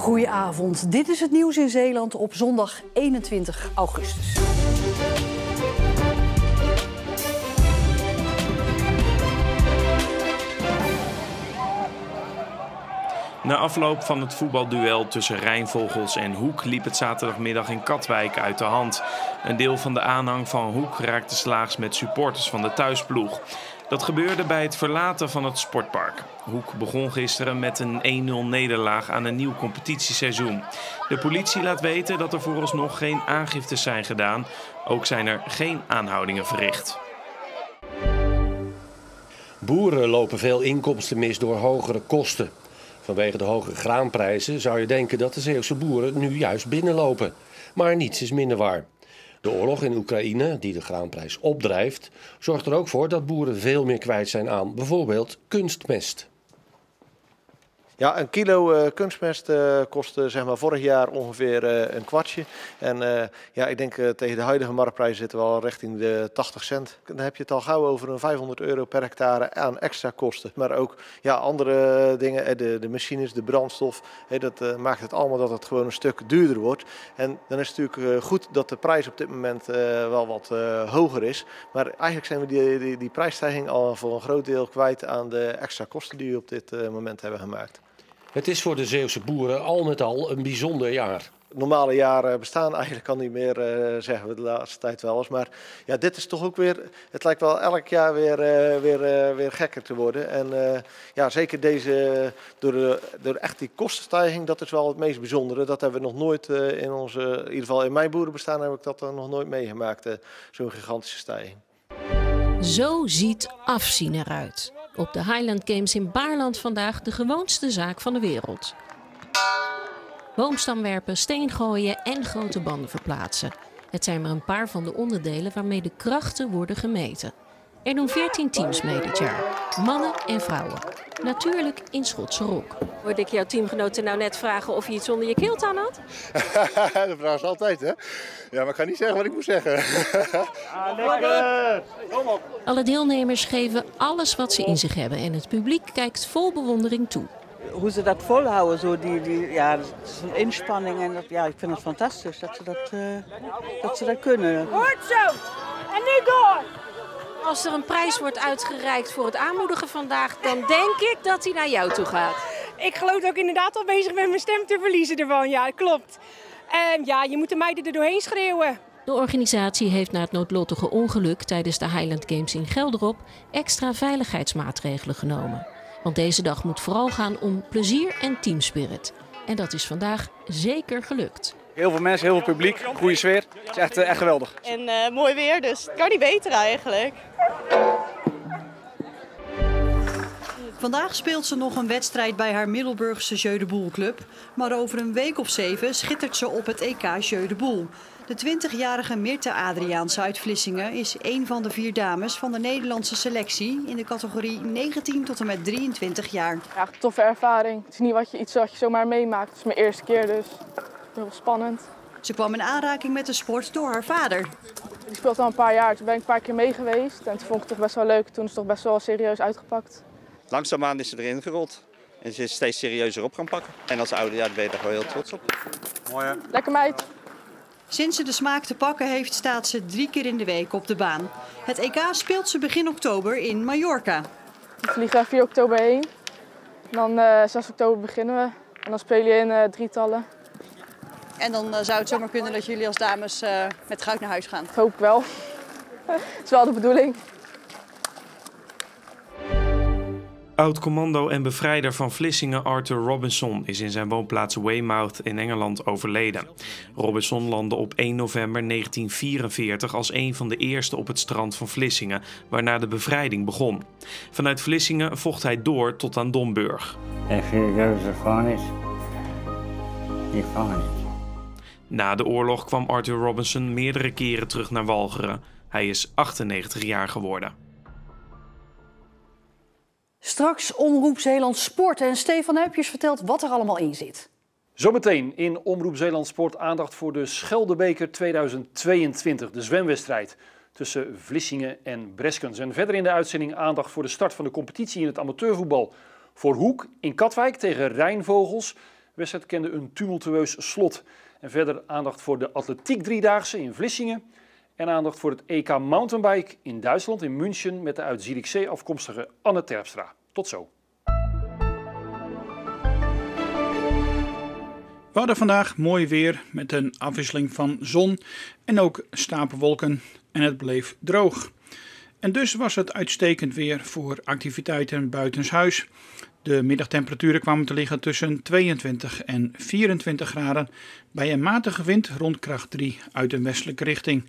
Goedenavond, dit is het nieuws in Zeeland op zondag 21 augustus. Na afloop van het voetbalduel tussen Rijnvogels en Hoek liep het zaterdagmiddag in Katwijk uit de hand. Een deel van de aanhang van Hoek raakte slaags met supporters van de thuisploeg. Dat gebeurde bij het verlaten van het sportpark. Hoek begon gisteren met een 1-0 nederlaag aan een nieuw competitieseizoen. De politie laat weten dat er vooralsnog geen aangiftes zijn gedaan. Ook zijn er geen aanhoudingen verricht. Boeren lopen veel inkomsten mis door hogere kosten. Vanwege de hoge graanprijzen zou je denken dat de Zeeuwse boeren nu juist binnenlopen. Maar niets is minder waar. De oorlog in Oekraïne, die de graanprijs opdrijft, zorgt er ook voor dat boeren veel meer kwijt zijn aan bijvoorbeeld kunstmest. Ja, een kilo kunstmest kostte zeg maar vorig jaar ongeveer een kwartje. En ik denk tegen de huidige marktprijs zitten we al richting de 80 cent. Dan heb je het al gauw over een €500 per hectare aan extra kosten. Maar ook andere dingen, de machines, de brandstof. Dat maakt het allemaal dat het gewoon een stuk duurder wordt. En dan is het natuurlijk goed dat de prijs op dit moment wel wat hoger is. Maar eigenlijk zijn we die prijsstijging al voor een groot deel kwijt aan de extra kosten die we op dit moment hebben gemaakt. Het is voor de Zeeuwse boeren al met al een bijzonder jaar. Normale jaren bestaan eigenlijk al niet meer, zeggen we de laatste tijd wel eens. Maar ja, dit is toch ook weer, het lijkt wel elk jaar weer gekker te worden. En zeker deze, door echt die kostenstijging, dat is wel het meest bijzondere. Dat hebben we nog nooit in ieder geval in mijn boerenbestaan heb ik dat nog nooit meegemaakt, zo'n gigantische stijging. Zo ziet afzien eruit. Op de Highland Games in Baarland vandaag de gewoonste zaak van de wereld. Boomstamwerpen, steen gooien en grote banden verplaatsen. Het zijn maar een paar van de onderdelen waarmee de krachten worden gemeten. Er doen 14 teams mee dit jaar. Mannen en vrouwen. Natuurlijk in Schotse rok. Hoorde ik jouw teamgenoten nou net vragen of je iets onder je kilt aan had? Dat vragen ze altijd, hè? Ja, maar ik ga niet zeggen wat ik moet zeggen. Lekker! Alle deelnemers geven alles wat ze in zich hebben en het publiek kijkt vol bewondering toe. Hoe ze dat volhouden, zo dat is een inspanning en ik vind het fantastisch dat ze dat kunnen. Goed zo! En nu door! Als er een prijs wordt uitgereikt voor het aanmoedigen vandaag, dan denk ik dat hij naar jou toe gaat. Ik geloof ook inderdaad al bezig met mijn stem te verliezen ervan, ja, klopt. Je moet de meiden er doorheen schreeuwen. De organisatie heeft na het noodlottige ongeluk tijdens de Highland Games in Gelderop extra veiligheidsmaatregelen genomen. Want deze dag moet vooral gaan om plezier en teamspirit. En dat is vandaag zeker gelukt. Heel veel mensen, heel veel publiek, goede sfeer. Het is echt geweldig. En mooi weer, dus het kan niet beter eigenlijk. Vandaag speelt ze nog een wedstrijd bij haar Middelburgse Jeu de Boel club. Maar over een week of 7 schittert ze op het EK Jeu de Boel. De 20-jarige Mirte Adriaanse uit Vlissingen is een van de 4 dames van de Nederlandse selectie in de categorie 19 tot en met 23 jaar. Ja, toffe ervaring. Het is niet iets wat je zomaar meemaakt. Het is mijn eerste keer, dus heel spannend. Ze kwam in aanraking met de sport door haar vader. Die speelt al een paar jaar, toen ben ik een paar keer mee geweest. En toen vond ik het toch best wel leuk. Toen is het toch best wel serieus uitgepakt. Langzaamaan is ze erin gerold. En ze is steeds serieuzer op gaan pakken. En als ouder ben je daar gewoon heel trots op. Mooi hè? Lekker meid. Sinds ze de smaak te pakken heeft, staat ze 3 keer in de week op de baan. Het EK speelt ze begin oktober in Mallorca. We vliegen 4 oktober heen. Dan 6 oktober beginnen we. En dan speel je in drietallen. En dan zou het zomaar kunnen dat jullie als dames met goud naar huis gaan. Dat hoop ik wel. Dat is wel de bedoeling. Oud-commando en bevrijder van Vlissingen Arthur Robinson is in zijn woonplaats Weymouth in Engeland overleden. Robinson landde op 1 november 1944 als een van de eerste op het strand van Vlissingen, waarna de bevrijding begon. Vanuit Vlissingen vocht hij door tot aan Domburg. Na de oorlog kwam Arthur Robinson meerdere keren terug naar Walcheren. Hij is 98 jaar geworden. Straks Omroep Zeeland Sport en Stefan Huipjes vertelt wat er allemaal in zit. Zometeen in Omroep Zeeland Sport aandacht voor de Scheldebeker 2022, de zwemwedstrijd tussen Vlissingen en Breskens. En verder in de uitzending aandacht voor de start van de competitie in het amateurvoetbal. Voor Hoek in Katwijk tegen Rijnvogels. wedstrijd kende een tumultueus slot. En verder aandacht voor de atletiek driedaagse in Vlissingen. En aandacht voor het EK Mountainbike in Duitsland, in München, met de uit Zierikzee afkomstige Anne Terpstra. Tot zo. We hadden vandaag mooi weer met een afwisseling van zon en ook stapelwolken en het bleef droog. En dus was het uitstekend weer voor activiteiten buitenshuis. De middagtemperaturen kwamen te liggen tussen 22 en 24 graden bij een matige wind rond kracht 3 uit een westelijke richting.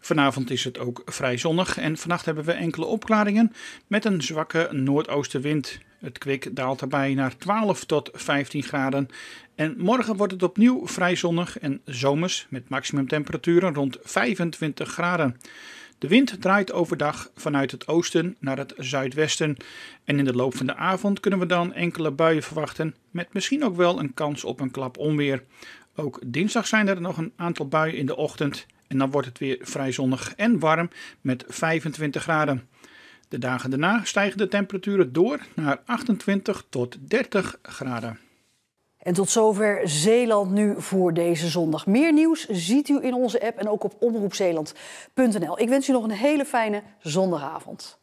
Vanavond is het ook vrij zonnig en vannacht hebben we enkele opklaringen met een zwakke noordoostenwind. Het kwik daalt daarbij naar 12 tot 15 graden. En morgen wordt het opnieuw vrij zonnig en zomers met maximumtemperaturen rond 25 graden. De wind draait overdag vanuit het oosten naar het zuidwesten. En in de loop van de avond kunnen we dan enkele buien verwachten met misschien ook wel een kans op een klap onweer. Ook dinsdag zijn er nog een aantal buien in de ochtend. En dan wordt het weer vrij zonnig en warm met 25 graden. De dagen daarna stijgen de temperaturen door naar 28 tot 30 graden. En tot zover Zeeland nu voor deze zondag. Meer nieuws ziet u in onze app en ook op omroepzeeland.nl. Ik wens u nog een hele fijne zondagavond.